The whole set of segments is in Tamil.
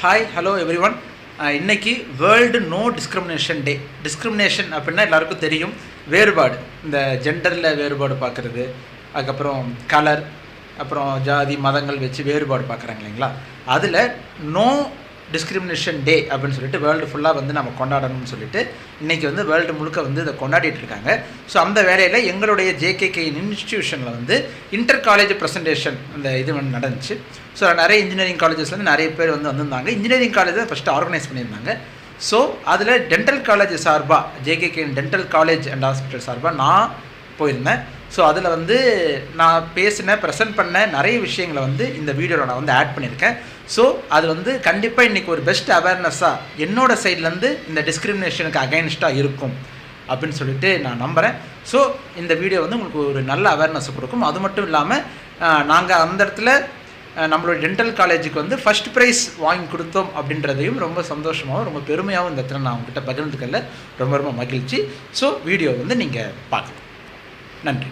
Hi hello every one. இன்றைக்கி வேர்ல்டு நோ டிஸ்கிரிமினேஷன் டே. டிஸ்கிரிமினேஷன் அப்படின்னா எல்லாருக்கும் தெரியும், வேறுபாடு, இந்த ஜெண்டரில் வேறுபாடு பார்க்குறது, அதுக்கப்புறம் கலர், அப்புறம் ஜாதி மதங்கள் வச்சு வேறுபாடு பார்க்குறாங்க இல்லைங்களா. அதில் நோ டிஸ்கிரிமினேஷன் டே அப்படின்னு சொல்லிட்டு வேர்ல்டு ஃபுல்லாக வந்து நம்ம கொண்டாடணும்னு சொல்லிட்டு இன்றைக்கி வந்து வேர்ல்டு முழுக்க வந்து இதை கொண்டாடிட்டு இருக்காங்க. ஸோ அந்த வேலையில் எங்களுடைய ஜேகேகே இன்ஸ்டிடியூஷனில் வந்து இன்டர் காலேஜ் ப்ரெசன்டேஷன் அந்த இது வந்து நடந்துச்சு. ஸோ நிறைய இன்ஜினியரிங் காலேஜஸ்லேருந்து நிறைய பேர் வந்து வந்திருந்தாங்க. இன்ஜினியரிங் காலேஜை ஃபஸ்ட்டு ஆர்கனைஸ் பண்ணியிருந்தாங்க. ஸோ அதில் டென்டல் காலேஜ் சார்பாக, JKK dental college and hospital சார்பாக நான் போயிருந்தேன். ஸோ அதில் வந்து நான் ப்ரெசென்ட் பண்ண நிறைய விஷயங்களை வந்து இந்த வீடியோவில் நான் வந்து ஆட் பண்ணியிருக்கேன். ஸோ அது வந்து கண்டிப்பாக இன்றைக்கி ஒரு பெஸ்ட் அவேர்னஸாக என்னோடய சைட்லேருந்து இந்த டிஸ்கிரிமினேஷனுக்கு அகைன்ஸ்டாக இருக்கும் அப்படின்னு சொல்லிட்டு நான் நம்புகிறேன். ஸோ இந்த வீடியோ வந்து உங்களுக்கு ஒரு நல்ல அவேர்னஸை கொடுக்கும். அது மட்டும் இல்லாமல் நாங்கள் அந்த இடத்துல நம்மளோட டென்டல் காலேஜுக்கு வந்து ஃபஸ்ட் ப்ரைஸ் வாங்கி கொடுத்தோம் அப்படின்றதையும் ரொம்ப சந்தோஷமாகவும் ரொம்ப பெருமையாகவும் இந்த இடத்துல நான் உங்ககிட்ட பகிர்ந்துக்கல ரொம்ப ரொம்ப மகிழ்ச்சி. ஸோ வீடியோ வந்து நீங்கள் பார்க்கலாம். நன்றி.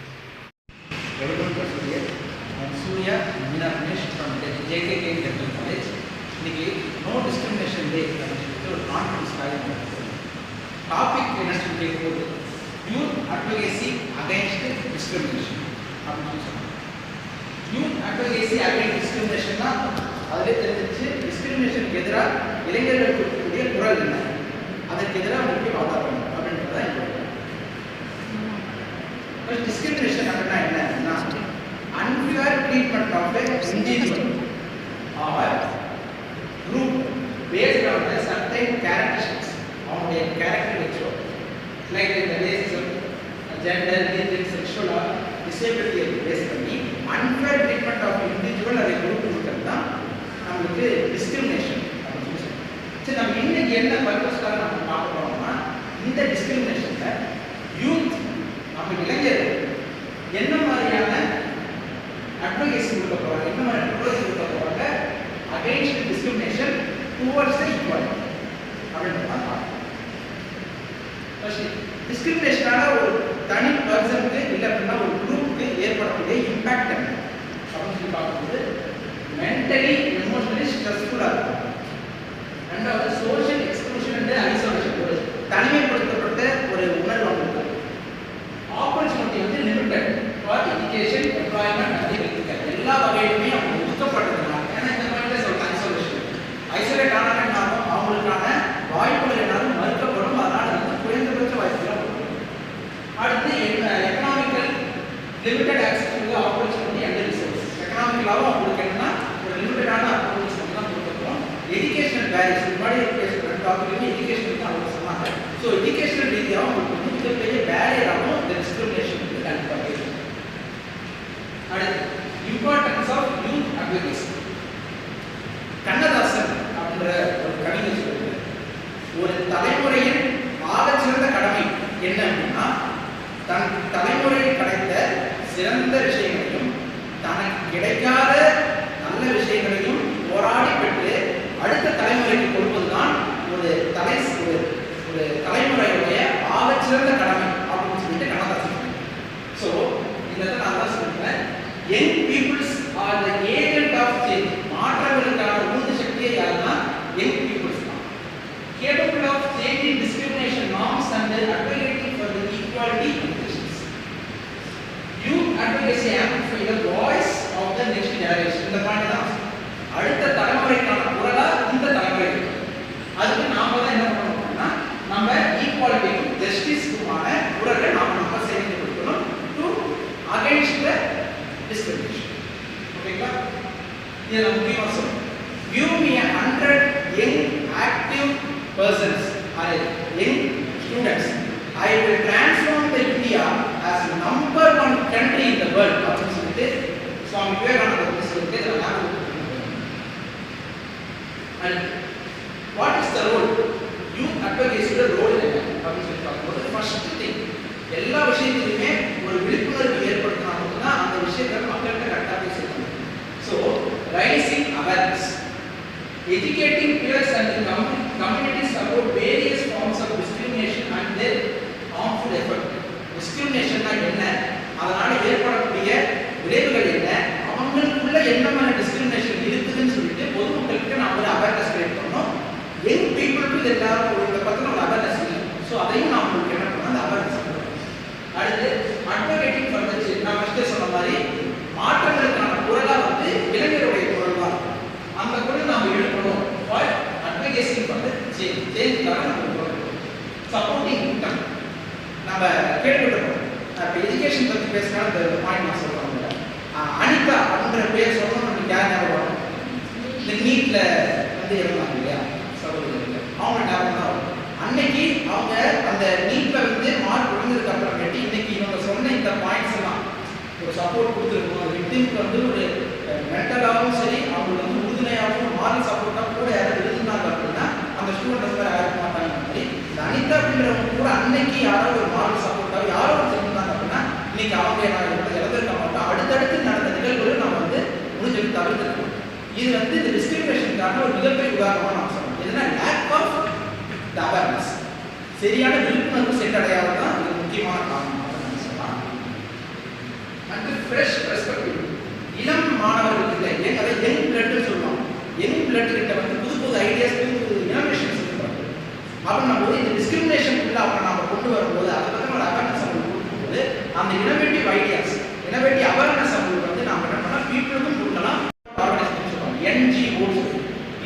Surya Meena Ramesh from JKK dental college. இன்றைக்கி நோ டிஸ்கிரிமினேஷன் டே அப்படின்னு சொல்லிட்டு ஒரு கான்ஃபரன்ஸ் காலேஜ் டாபிக் என்ன சொல்லி கேட்கும்போது யூத் அட்வொகேசி அகைன்ஸ்ட் டிஸ்கிரிமினேஷன் அப்படின்னு சொன்னாங்க. யூத் அட்வொகேசி அகைன்ஸ்ட் டிஸ்கிரிமினேஷன்னா அதிலே தெரிஞ்சிச்சு, டிஸ்கிரிமினேஷனுக்கு எதிராக இளைஞர்கள் கொடுக்கக்கூடிய குரல் என்ன, அதற்கு எதிராக அவங்களுக்கு வாதாடணும் அப்படின்றதான் என்னோட டிஸ்கிரிமினேஷன். அப்படின்னா என்னன்னா unfair treatment of a individual or group based on a certain characteristics of a character which like the racism, gender, religion, sexual or disability based பண்ணி unfair treatment of individual or a group கொடுக்கறதா நமக்கு டிஸ்கிரிமினேஷன் அப்படின்னு சொல்லுவோம். சரி, நம்ம இன்னைக்கு என்ன பர்பஸ்க்காக நம்ம பார்க்க போறோம்னா இந்த டிஸ்கிரிமினேஷன்ல யூத் நம்ம இளைஞர்கள் என்ன மாதிரியான அட்வொகேசி கொடுக்க போறாங்க, என்ன மாதிரி அட்வைஸ் கொடுக்க போறாங்க against discrimination towards the equality அப்படின்றத பார்க்கலாம். ஃபர்ஸ்ட் டிஸ்கிரிமினேஷனால ஒரு தனி பர்சனுக்கு இல்லை அப்படின்னா ஒரு குரூப்புக்கு ஏற்படக்கூடிய இம்பாக்ட் என்ன அப்படின்னு சொல்லி பார்க்கும்போது மென்டலி எமோஷனலி ஸ்ட்ரெஸ்ஃபுல்லாக இருக்கும். ரெண்டாவது சோஷியல் எக்ஸ்க்ளூஷன் அண்ட் ஐசோலேஷன், ஒரு தனிமைப்படுத்தப்பட்ட ஒரு உணர்வு அவங்களுக்கு. ஆப்பர்ச்சுனிட்டி வந்து limited for education, employment and health எல்லா வகையிலுமே அவங்க ஒதுக்கப்பட்டதுனால. ஏன்னா இந்த மாதிரி சொல்கிறாங்க ஐசோலேட் ஆனாலும் அவங்களுக்கான வாய்ப்புகள் என்னாலும் மறுக்கப்படும். அதனால் வந்து குறைந்தபட்ச வாய்ப்புகள் கொடுக்கணும். அடுத்து economical limited access to opportunity and resource. எக்கனாமிக்கலாகவும் அவங்களுக்கு என்னன்னா ஒரு லிமிட்டடான ஆப்பர்ச்சுனிட்டி தான் கொடுக்கப்படும். எஜுகேஷனல் பேரிஸ் முன்னாடி டாபிக்லையும் எஜுகேஷனுக்கு அவங்க சொன்னாங்க. ஸோ எஜுகேஷனல் ரீதியாகவும் அவங்களுக்கு வந்து மிகப்பெரிய பேரியராகவும் இந்த டிஸ்கிரிமினேஷன் வந்து கண்டிப்பாக இருக்கு. அடுத்து importance of youth advocacy. Kannadasan அப்படின்ற ஒரு கவிதை சொல்லுது, ஒரு தலைமுறையின் ஆகச்சிறந்த கடமை என்ன அப்படின்னா தன் தலைமுறையில் கிடைத்த சிறந்த விஷயங்களையும் தனக்கு கிடைக்காத நல்ல விஷயங்களையும் போராடி பெற்று அடுத்த தலைமுறைக்கு கொடுப்பதுதான் ஒரு தலைமுறையுடைய ஆகச்சிறந்த கடமை அப்படின்னு சொல்லிட்டு கண்ணதாசன். ஸோ இந்த நான் தான் சொல்றேன், young peoples are the agent of change. மாற்றங்களுக்கான உந்து சக்தியை யாருன்னா யங் பீப்புள்ஸ் தான். Capable of changing discrimination norms and advocating for the equality conditions. Youth advocacy amplify the voice of the next generation. இந்த பாயிண்ட் தான் அடுத்த தலைமுறைக்கான குரலா இந்த தலைமுறை. அதுக்கு நாம தான் என்ன பண்ணணும்னா நம்ம ஈக்வாலிட்டிக்கும் ஜஸ்டிஸ்க்குமான குரலை நாம சேர்ந்து கொடுக்கணும் டு அகைன்ஸ்ட் தி டிஸ்கிரிமினேஷன். ஓகேங்களா? இதை நம்ம முக்கியமாக சொல்லணும். Give me 100 young active persons or young students, I will transform the India as number 1 country in the world. அப்படின்னு சொல்லிட்டு சுவாமி விவேகானந்தர் சொல்லிட்டு இதை ஞாபகம். And what is the role? Youth advocacy role என்ன அப்படின்னு சொல்லி பார்க்கும்போது ஃபர்ஸ்ட் திங், எல்லா விஷயத்திலுமே ஒரு விழிப்புணர்வு ஏற்படுத்தினா மட்டும்தான் அந்த விஷயத்தை மக்கள்கிட்ட கரெக்டாக போய் சேர்க்கணும். So raising awareness, educating peers and communities about various forms of discrimination and their harmful effect. Discrimination என்ன, அதனால ஏற்படக்கூடிய விளைவுகள் என்ன, அவங்களுக்குள்ள என்ன மாதிரி டிஸ்கிரிமினேஷன் இருக்குதுன்னு சொல்லிட்டு பொதுமக்களுக்கு நாம் ஒரு அவேர்னஸ் கிரியேட் பண்ணணும். நம்ம எழுப்பணும் ஃபார் அட்வொகேசி ஃபார் தி சேஞ்சுக்காக நம்ம போகிறோம். சப்போர்ட்டிங் இன்கம் நம்ம கேள்விப்பட்டிருக்கோம். இப்போ எஜுகேஷன் பற்றி பேசினா இந்த பாயிண்ட் நான் சொல்கிறேன். அனிதா அப்படின்ற பேர் சொல்லணும் நமக்கு யார் ஞாபகம் வரும்? இந்த நீட்டில் வந்து இருந்தாங்க இல்லையா சகோதரர்கள், அவங்க ஞாபகம் தான் வரும். அன்னைக்கு அவங்க அந்த நீட்டில் வந்து மார்க் விழுந்ததுக்கு அப்புறமேட்டு இன்னைக்கு இவங்க சொன்ன இந்த பாயிண்ட்ஸ் எல்லாம் ஒரு சப்போர்ட் கொடுத்துருக்கணும். அந்த விக்டிமுக்கு வந்து ஒரு மென்டலாகவும் சரி, அவங்களுக்கு வந்து உறுதுணையாகவும் மாரல் சப்போர்ட்டாக கூட யாராவது இருந்தாங்க அப்படின்னா அந்த ஸ்டூடெண்ட் வந்து இருக்க மாட்டாங்க. மாதிரி இந்த அனிதா அப்படின்றவங்க கூட அன்னைக்கு யாராவது ஒரு மாரல் சப்போர்ட்டாக யாரோ இருந்தாங்க அப்படின்னா இன்னைக்கு அவங்க இழந்திருக்க மாட்டோம். அடுத்தடுத்து நடந்த நிகழ்வுகள் நம்ம வந்து முடிஞ்சது தவிர்த்துருக்கோம். இது வந்து இந்த டிஸ்கிரிமினேஷனுக்கான ஒரு மிகப்பெரிய உதாரணமாக நான் சொல்றேன். இதுனா லேக் ஆஃப் த அவேர்னஸ், சரியான விழிப்புணர்வு சென்றடையாத தான் இது முக்கியமான காரணம் சொல்லலாம். அண்ட் ஃப்ரெஷ் பெர்ஸ்பெக்டிவ், இளம் மாணவர்கள்கிட்ட அதை யங் பிளட்னு சொல்லுவாங்க. யங் பிளட் கிட்ட வந்து புது புது ஐடியாஸ், புது புது இனோவேஷன்ஸ் இருக்கிறாங்க. அப்படின்னும் போது இந்த டிஸ்கிரிமினேஷன் உள்ள அவங்க நம்ம கொண்டு வரும்போது அதை பற்றி ஒரு அவேர்னஸ் அவங்களுக்கு கொடுக்கும்போது அந்த இனோவேட்டிவ் ஐடியாஸ், இனோவேட்டிவ் அவேர்னஸ் அவங்களுக்கு வந்து நாம் என்ன பண்ணலாம், பீப்புளுக்கும் கொடுக்கலாம். ஆர்கனைசேஷன் சொல்லுவாங்க NGOs,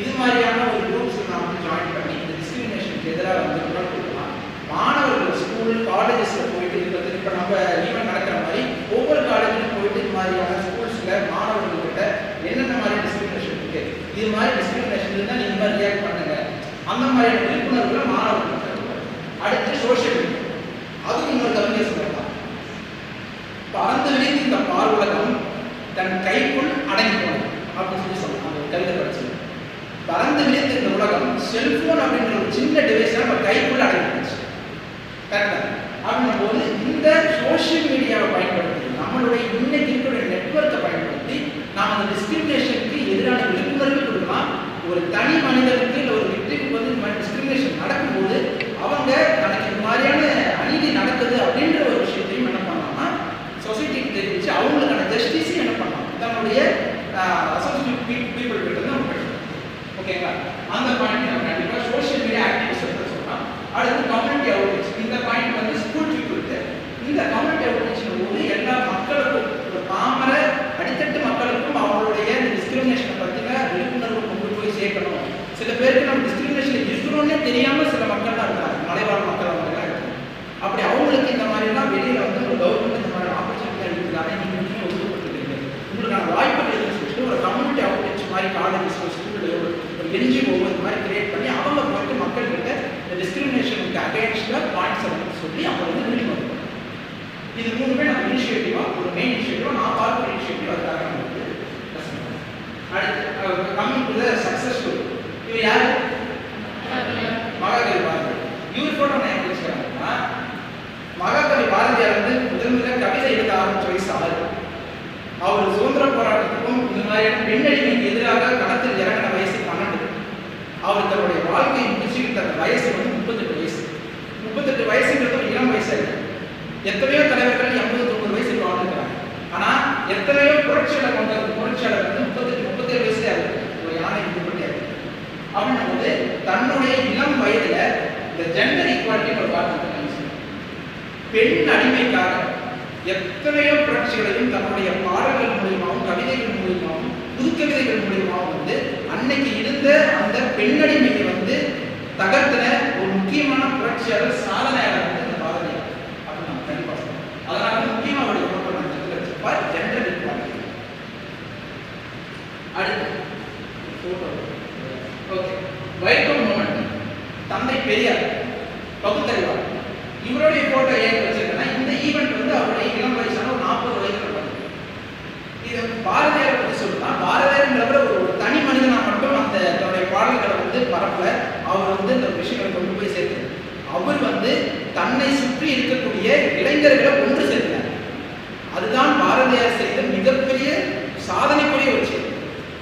இது மாதிரியான ஒரு குரூப்ஸ் நாம் வந்து ஜாயின் பண்ணி இந்த டிஸ்கிரிமினேஷனுக்கு எதிராக வந்து குரல் கொடுக்கலாம். மாணவர்கள் ஸ்கூல் காலேஜஸில் போயிட்டு இருக்கிறது, இப்போ நம்ம ஈவெண்ட் நடக்கிற மாதிரி ஒவ்வொரு காலேஜிலும் போயிட்டு இது மாதிரியான ஸ்கூல்ஸில் மாணவர்கள்கிட்ட என்னென்ன மாதிரி டிஸ்கிரிமினேஷன் இருக்கு, இது மாதிரி டிஸ்கிரிமினேஷன் இருந்தால் நீங்கள் மாதிரி ரியாக்ட் பண்ணுங்க, அந்த மாதிரியான விழிப்புணர்வுகளை மாணவர்கள். அடுத்து சோஷியல் மீடியா, அதுவும் இன்னொரு கவிஞர் சொல்லலாம். பறந்து விரிந்து இந்த பார்வுலகம் தன் கைக்குள் அடங்கி போனது அப்படின்னு சொல்லி சொல்லலாம். அந்த கவிதை படிச்சு பறந்து விரிந்து இந்த உலகம் செல்போன் அப்படின்ற ஒரு சின்ன டிவைஸ் நம்ம கைக்குள்ள அடங்கி போச்சு. கரெக்டா? அப்படின்னும் போது இந்த சோஷியல் மீடியாவை பயன்படுத்தி நம்மளுடைய இன்னைக்கு இருக்கிற நெட்வொர்க்கை பயன்படுத்தி நாம் அந்த டிஸ்கிரிமினேஷனுக்கு எதிரான விழிப்புணர்வு கொடுக்கலாம். ஒரு தனி மனிதனுக்கு இல்லை ஒரு விக்டிமுக்கு வந்து இந்த மாதிரி டிஸ்கிரிமினேஷன் நடக்கும்போது அவங்க தனக்கு இந்த மாதிரியான அநீதி நடக்குது அப்படின்ற ஒரு விஷயத்தையும் என்ன பண்ணலாம்னா சொசைட்டிக்கு தெரிவித்து அவங்களுக்கான ஜஸ்டிஸையும் என்ன பண்ணலாம் தன்னுடைய அசோசியேட் பீப்புள் கிட்ட தான் நம்ம படிக்கணும். ஓகேங்களா? அந்த பாயிண்ட் நம்ம கண்டிப்பாக சோஷியல் மீடியா ஆக்டிவிஸ்ட் சொல்லலாம். அடுத்து கம்யூனிட்டி அவுட்ரீச், இந்த பாயிண்ட் வந்து ஸ்கூல் பீப்புளுக்கு இந்த கம்யூனிட்டி அவுட்ரீச் போது எல்லா மக்களுக்கும், ஒரு பாமர அடித்தட்டு மக்களுக்கும் அவங்களுடைய இந்த டிஸ்கிரிமினேஷனை பற்றின விழிப்புணர்வு கொண்டு போய் சேர்க்கணும். சில பேருக்கு நம்ம டிஸ்கிரிமினேஷன் இருக்கிறோன்னே தெரியாமல் சில மக்கள் தான் இருக்காங்க, மலைவாழ் மக்கள் அவங்கெல்லாம் இருக்காங்க. அப்படி அவங்களுக்கு இந்த மாதிரிலாம் வெளியில் வந்து ஒரு கவர்மெண்ட் இந்த மாதிரி ஆப்பர்ச்சுனிட்டி இருக்குதானே நீங்கள் ஒதுக்கப்பட்டிருக்கீங்க, உங்களுக்கான வாய்ப்புகள் இருக்குன்னு சொல்லிட்டு ஒரு கம்யூனிட்டி அவுட்ரீச் மாதிரி காலேஜஸ் ஸ்கூல்லையோ ஒரு NGO இந்த மாதிரி கிரியேட் பண்ணி அவங்க போயிட்டு மக்கள்கிட்ட இந்த டிஸ்கிரிமினேஷனுக்கு அகேன்ஸ்டாக பாயிண்ட்ஸை வந்து சொல்லி அவங்க வந்து விழிப்புணர்வு. இது மூணுமே நம்ம இனிஷியேட்டிவாக ஒரு மெயின் இனிஷியேட்டிவாக நான் பார்க்குற இனிஷியேட்டிவ் அதுக்காக நமக்கு அடுத்து coming to the success story. இவர் யார்? மகாகவி பாரதியார். இவர் கூட நான் எப்படி வச்சுக்கிறாங்கன்னா மகாகவி பாரதியார் வந்து முதல்ல கவிதை எழுத ஆரம்பிச்ச வயசு 6. அவர் சுதந்திர போராட்டத்துக்கும் இந்த மாதிரியான பெண்ணடிமைக்கு எதிராக களத்தில் இறங்கின வயசு 12. அவர் தன்னுடைய வாழ்க்கையை முடிச்சுக்கிட்ட அந்த வயசு வந்து 38 வயசு. 38 வயசுங்கிறது ஒரு இளம் வயசு இருக்கு. எத்தனையோ தலைவர்கள் 80-90 வயசுக்கு வாழ்ந்துக்கிறாங்க. ஆனால் எத்தனையோ புரட்சியாளர் வந்து 38-37 வயசுல இருக்கு. ஒரு யானை இப்படியா இருக்கு அப்படின்னும் போது தன்னுடைய இளம் வயதுல இந்த ஜெண்டர் ஈக்குவாலிட்டி ஒரு வார்த்தை பெண் அடிமைக்காக எத்தனையோ புரட்சிகளையும் தன்னுடைய பாடல்கள் மூலியமாகவும் கவிதைகள் மூலியமாகவும் புதுக்கவிதைகள் மூலியமாகவும் வந்து அன்னைக்கு இருந்த அந்த பெண்ணடிமையை வந்து தகர்த்தின ஒரு முக்கியமான புரட்சியாளர் சாதனையாளர் வந்து இந்த பாரதியார் அப்படின்னு நம்ம கண்டிப்பாக சொல்றோம். அதனால முக்கியமாக அவருடைய போட்டோ நான் வச்சிருப்பார் ஜெண்டர் ஈக்குவாலிட்டி. அடுத்து போட்டோ ஓகே வைக்கம் மூமெண்ட், தந்தை பெரியார் பகுத்தறிவார். இவருடைய போட்டோ ஏன் வச்சிருக்கேன்னா இந்த ஈவெண்ட் வந்து அவருடைய இளம் வயசான ஒரு 40 வயசுல நடந்தது. இது பாரதியார் பற்றி சொல்லலாம். பாரதியார்ன்றவரை ஒரு தனி மனிதனா மட்டும் அந்த தன்னுடைய பாடல்களை வந்து பரப்பல, அவர் வந்து இந்த விஷயங்களை கொண்டு போய் சேர்த்தார். அவர் வந்து தன்னை சுற்றி இருக்கக்கூடிய இளைஞர்களை ஒன்று சேர்த்தார். அதுதான் பாரதியார் செய்த மிகப்பெரிய சாதனைக்குரிய ஒரு விஷயம்.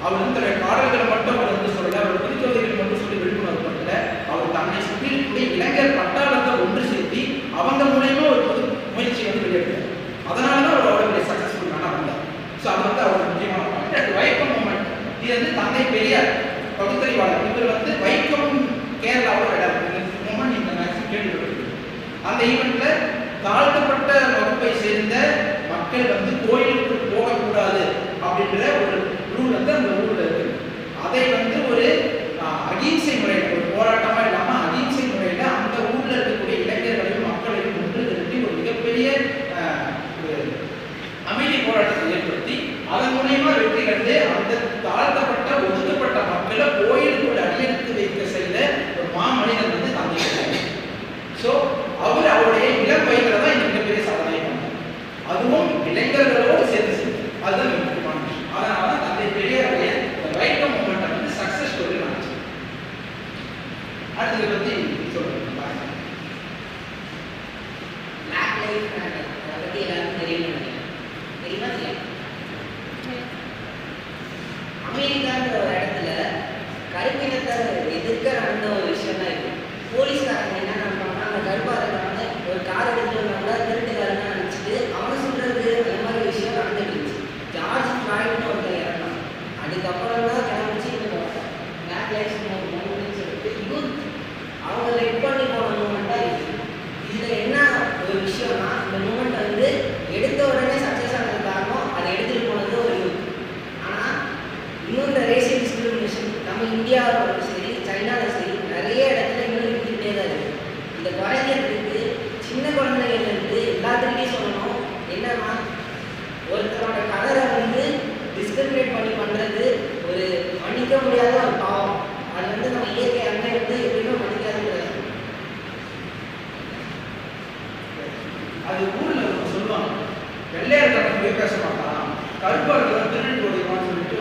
அவர் வந்து தன்னுடைய பாடல்களை மட்டும் அவர் வந்து சொல்லல, அவர் புதுக்கவிதைகளை மட்டும் சொல்லி விழிப்புணர்வு பண்ணல, அவர் தன்னை சுற்றி இருக்கக்கூடிய இளைஞர் பட்டாளத்தை ஒன்று சேர்த்தி அவங்க மூலயமா ஒரு புது முயற்சியை வந்து வெளியெடுத்தார். அதனால தான் அவர் அவ்வளோ சக்ஸஸ்ஃபுல்லான வந்தார். ஸோ அது வந்து அவரோட முக்கியமான பாயிண்ட். அது வைக்கம் மூமெண்ட், இது வந்து தந்தை பெரியார் பகுத்தறிவாளர். இவர் வந்து வைக்கம் கேரளாவோட இடம் மூமெண்ட் இந்த மேக்ஸிமம் கேள்விப்பட்டிருக்கு. அந்த ஈவெண்ட்ல தாழ்த்தப்பட்ட வகுப்பை சேர்ந்த மக்கள் வந்து கோயிலுக்கு போகக்கூடாது அப்படின்ற ஒரு ரூல் வந்து அந்த ஊரில் இருக்கு. அதை வந்து ஒரு இதை பற்றி சொல்லுங்கள். பிளாக் லைஃப் மேட்டர் அதை பற்றி எல்லாருக்கும் தெரியுமா தெரியுமா? அமெரிக்கான்ற ஒரு இடத்துல கருப்பினத்தை எதிர்க்க நடந்த ஒரு விஷயம் தான் இது. போலீஸ்காரங்க என்ன பண்ணுறாங்கன்னா, அந்த கருப்பாரங்க ஒரு கார் எடுத்துருந்தாங்க, திருட்டுக்காரங்க நினச்சிட்டு அவங்க சொல்கிறது அந்த மாதிரி விஷயம் நடந்துட்டு இருந்துச்சு. ஜார்ஜ் ஃப்ளாய்ட்னு ஒருத்தர் இறந்தாங்க. அதுக்கப்புறம் தான் கிளம்பிச்சு இந்த பிளாக் லைஃப்ஸ் மூவ்மெண்ட்னு சொல்லிட்டு யூத் அவங்க லெட் பண்ணி போன மூமெண்ட் தான் இது. இதில் என்ன ஒரு விஷயம்னா, இந்த மூமெண்ட் வந்து எடுத்த உடனே சக்ஸஸ் ஆனது காரணம் அதை எடுத்துகிட்டு போனது ஒரு யூத். ஆனால் இன்னும் இந்த ரேசியல் டிஸ்கிரிமினேஷன் நம்ம இந்தியாவில் சரி சைனாவில் சரி நிறைய இடத்துல இன்னும் இருந்துகிட்டே தான் இருக்குது. இந்த குறைக்கிறதுக்கு சின்ன குழந்தைகள்லேருந்து எல்லாத்துக்கிட்டையும் சொல்லணும் என்னன்னா, ஒருத்தரோட கலரை வந்து டிஸ்கிரிமினேட் பண்ணி பண்ணுறது ஒரு மன்னிக்க முடியாத ஒரு பாவம். அது வந்து நம்ம இயற்கை அன்னை வந்து எப்படியுமே மன்னிக்காது. அது ஊரில் சொல்லுவாங்க, வெள்ளையர்கள் போய் பேச மாட்டான், கருப்பாளர்கள் திருநெல் போடுவான்னு சொல்லிட்டு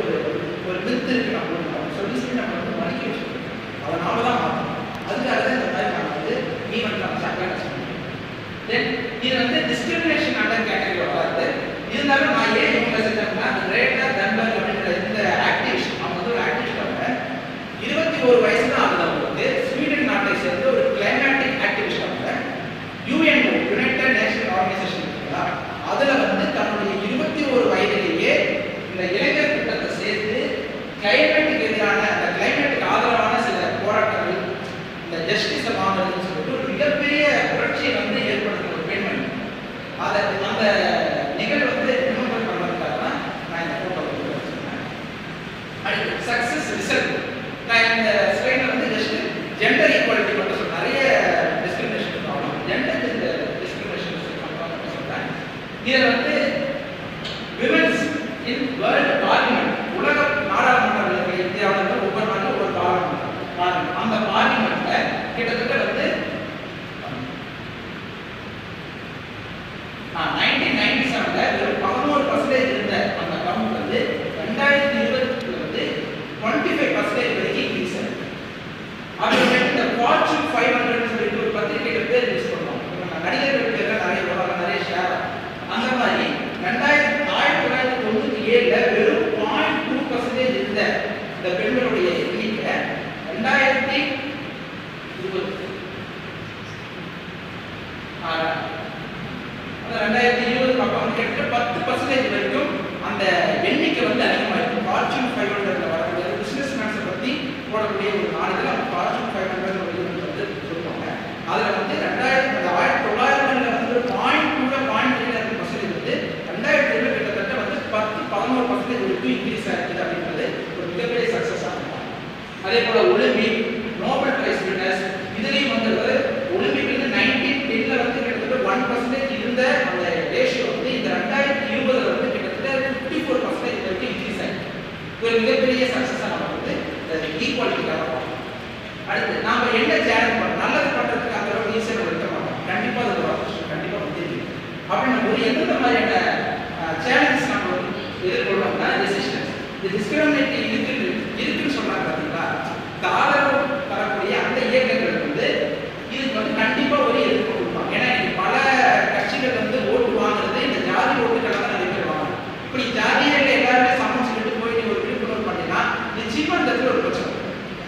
ஒரு மித்து இருக்கு. நம்ம சொல்லி நம்ம வந்து மன்னிக்க வச்சுக்கணும். அதனால தான் மாற்றணும். அதுக்காக தான் இந்த மாதிரி நான் வந்து ஈவெண்ட் நம்ம சக்கரை தென் இது வந்து டிஸ்கிரிமினேஷன் அண்டர் கேட்டகரி வராது. இருந்தாலும் நான் ஏன் இவங்க செஞ்சோம்னா, கிரேட்டா தன்பர்க் அப்படின்ற இந்த ஆக்டிவிஸ்ட், அவங்க வந்து ஒரு ஆக்டிவிஸ்டாக 21 வயசு தான் ஆகுது. அவங்களுக்கு ஸ்வீடன் நாட்டை சேர்ந்த ஒரு கிளைமேட்டிக் ஆக்டிவிஸ்ட். அவங்க யுஎன் யுனைடெட் நேஷனல் ஆர்கனைசேஷன் இருக்குங்களா, அதில் வந்து தன்னுடைய 21 வயதிலேயே இந்த இளைஞர் திட்டத்தை சேர்த்து கிளைமேட்டுக்கு எதிரான அந்த கிளைமேட்டுக்கு ஆதரவான சில போராட்டங்கள், இந்த ஜஸ்டிஸை வாங்குறதுன்னு சொல்லிட்டு ஒரு மிகப்பெரிய புரட்சியை வந்து ஏற்படுத்துகிற ஒரு பெண்மணி. அதை அந்த நிகழ்வு வந்து ரிமெம்பர் பண்ணுறதுக்காக தான் நான் இந்த ஃபோட்டோ வச்சுருக்கேன். அடுத்து சக்ஸஸ் ரிசல்ட். நான் இந்த ஸ்லைடில் வந்து ஜஸ்ட் ஜெண்டர் ஈக்குவாலிட்டி மட்டும் சொல்கிறேன். நிறைய டிஸ்கிரிமினேஷன் ப்ராப்ளம், ஜெண்டர் இந்த டிஸ்கிரிமினேஷன் சொல்கிறேன். இதில் வந்து விமென்ஸ் இன் வேர்ல்டு பார்லிமெண்ட், உலக நாடாளுமன்றங்கள் இந்தியாவில் ஒவ்வொரு நாளும் ஒவ்வொரு பார்லிமெண்ட், அந்த பார்லிமெண்ட்டில் கிட்டத்தட்ட வந்து 1997 வெறும் 11% இருந்த அந்த கவுண்ட் வந்து 2020 வந்து 25% வரைக்கும் இன்க்ரீஸ் ஆகுது. அப்புறமேட்டு இந்த ஃபார்ச்சூன் 500 சொல்லிட்டு ஒரு பத்திரிகைகள் பேர் யூஸ் பண்ணுவோம். நடிகர்கள் பேர் நிறைய வரும், நிறைய ஷேர். அந்த மாதிரி 1997 வெறும் 0.2% இருந்த இந்த பெண்களுடைய எண்ணிக்கை 2020 அப்புறம் கிட்டத்தட்ட 10% வரைக்கும் அந்த எண்ணிக்கை வந்து அதிகமாயிருக்கு. ஃபார்ச்சூன் 500 வரக்கூடிய பிசினஸ் மேன்ஸை பற்றி போடக்கூடிய ஒரு நாடுகள் ஃபார்ச்சூன் 500 வந்து சொல்லுவாங்க. அதில் வந்து 1900 வந்து 0.2% வந்து 2020 கிட்டத்தட்ட வந்து 10-11% வரைக்கும் இன்க்ரீஸ் ஆகிருக்குது. அப்படின்றது ஒரு மிகப்பெரிய சக்ஸஸ் ஆகும். அதே போல் ஒலிம்பிக், நோபல் பிரைஸ் வின்னர்ஸ், இதுலேயும் வந்து ஒலிம்பிக் வந்து 1910 வந்து கிட்டத்தட்ட 1% இருந்த அந்த ரேஷியோ வந்து இந்த 2020 வந்து கிட்டத்தட்ட 54% வரைக்கும் இன்க்ரீஸ் ஆகிருக்கு. ஒரு மிகப்பெரிய சக்ஸஸாக நம்ம வந்து ஈக்குவாலிட்டிக்காக பார்க்கணும். அடுத்து நாம் என்ன சேலஞ்ச் பண்ணணும், நல்லது பண்ணுறதுக்கு அந்த அளவுக்கு ஈஸியாக நம்ம இருக்க மாட்டோம். கண்டிப்பாக அது ஒரு ஆப்பர்ச்சுனிட்டி கண்டிப்பாக வந்து தெரியும். அப்படி நம்ம ஒரு எந்தெந்த மாதிரியான சேலஞ்சஸ் நம்ம எதிர்கொள்ளணும்னா, ரெசிஸ்டன்ஸ். இந்த டிஸ்கிரிமினேட்டிவ் இருக்குன்னு சொல்கிறாங்க பார்த்தீங்களா, இந்த ஆதரவு தரக்கூடிய அந்த இயக்கங்கள் வந்து இதுக்கு வந்து கண்டிப்பாக ஒரு எதிர்ப்பு கொடுப்பாங்க. ஏன்னா இன்னைக்கு பல கட்சிகள் வந்து ஓட்டு வாங்குறது இந்த ஜாதி ஓட்டுகளை தான் நிறைய பேர் வாங்க. இப்படி ஜாதியில் எல்லாருமே சமம் சொல்லிட்டு போய் நீங்கள் ஒரு விழிப்புணர்வு பண்ணீங்கன்னா நிச்சயமாக இந்த இடத்துல ஒரு பிரச்சனை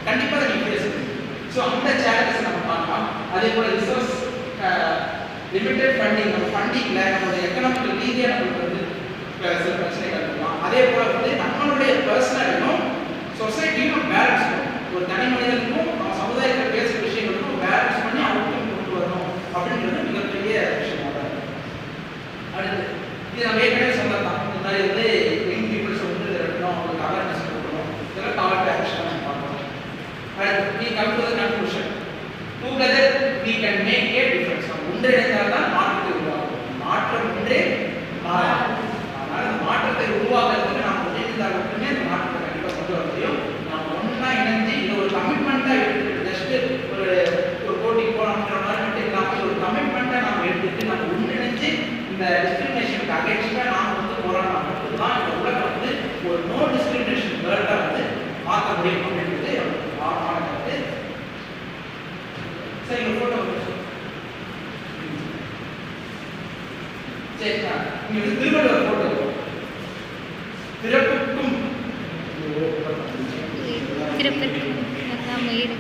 கண்டிப்பாக நீங்கள் பேசுங்க. ஸோ அந்த சேலஞ்சஸ் நம்ம பார்க்கலாம். அதே போல் ரிசோர்ஸ் லிமிடெட் ஃபண்டிங், நம்ம ஃபண்டிங்கில் நம்மளுடைய எக்கனாமிக்கல் ரீதியாக நம்மளுக்கு வந்து சில பிரச்சனைகள் இருக்கலாம். அதே போல் வந்து நம்மளுடைய பர்சனலும் சொசைட்டியும் பேலன்ஸ் பண்ணணும். ஒரு தனி மனிதனுக்கும் நம்ம சமுதாயத்தில் பேசுகிற விஷயங்களுக்கும் பேலன்ஸ் பண்ணி அவங்களுக்கும் கொண்டு வரணும் அப்படின்றது மிகப்பெரிய விஷயமாக தான் இருக்குது. அடுத்து இது நம்ம ஏற்கனவே சொல்லலாம். இந்த மாதிரி வந்து யங் பீப்புள்ஸ் வந்து இருக்கணும், அவங்களுக்கு அவேர்னஸ் கொடுக்கணும். இதெல்லாம் கால் டு ஆக்ஷன் நம்ம பார்க்கணும். அடுத்து we come to the conclusion. Together we can make a difference. நம்ம ஒன்றிணைந்தால் தான் மாற்றத்தை உருவாக்கும். மாற்றம் ஒன்றே மாறாது. அதனால் அந்த மாற்றத்தை உருவாக்குறதுக்கு நாம் ஒன்றிணைந்தால் மட்டுமே அந்த மாற்றத்தை கண்டிப்பாக கொண்டு வர முடியும். நாம் ஒன்றா இணைஞ்சு இதை ஒரு கமிட்மெண்ட்டாக எடுத்துக்கிட்டு ஜஸ்ட்டு ஒரு போட்டிக்கு போகணுன்ற மாதிரி மட்டும் இல்லாமல் ஒரு கமிட்மெண்ட்டாக நாம் எடுத்துக்கிட்டு நம்ம ஒன்றிணைஞ்சு இந்த டிஸ்கிரிமினேஷனுக்கு அகேன்ஸ்டாக நாம் வந்து போராடினா மட்டும்தான் இந்த உலகம் வந்து ஒரு நோ டிஸ்கிரிமினேஷன் வேர்ல்டாக வந்து மாற்ற முடியும் அப்படின்றது ஆரம்பத்து. இங்க வந்து திருவள்ளுவர் போட்டோ பிறப்புக்கும் பிறப்பிற்கும் எல்லாம் உயிர்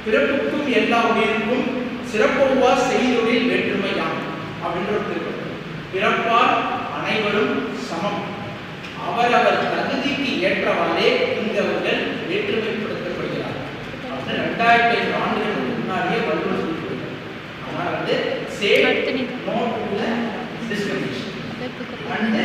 பிறப்புக்கும் எல்லா உயிருக்கும் சிறப்பொவ்வா செய்தொழில் வேற்றுமையாம் அப்படின்ற ஒரு திருக்குறள். பிறப்பால் அனைவரும் சமம், அவரவர் தகுதிக்கு ஏற்றவாறே இங்கவர்கள் வேற்றுமைப்படுத்தப்படுகிறார் அப்படின்னு 2005 ஆண்டுகளுக்கு முன்னாடியே வள்ளுவர் சொல்லியிருக்கார். அதனால வந்து same no to the discrimination and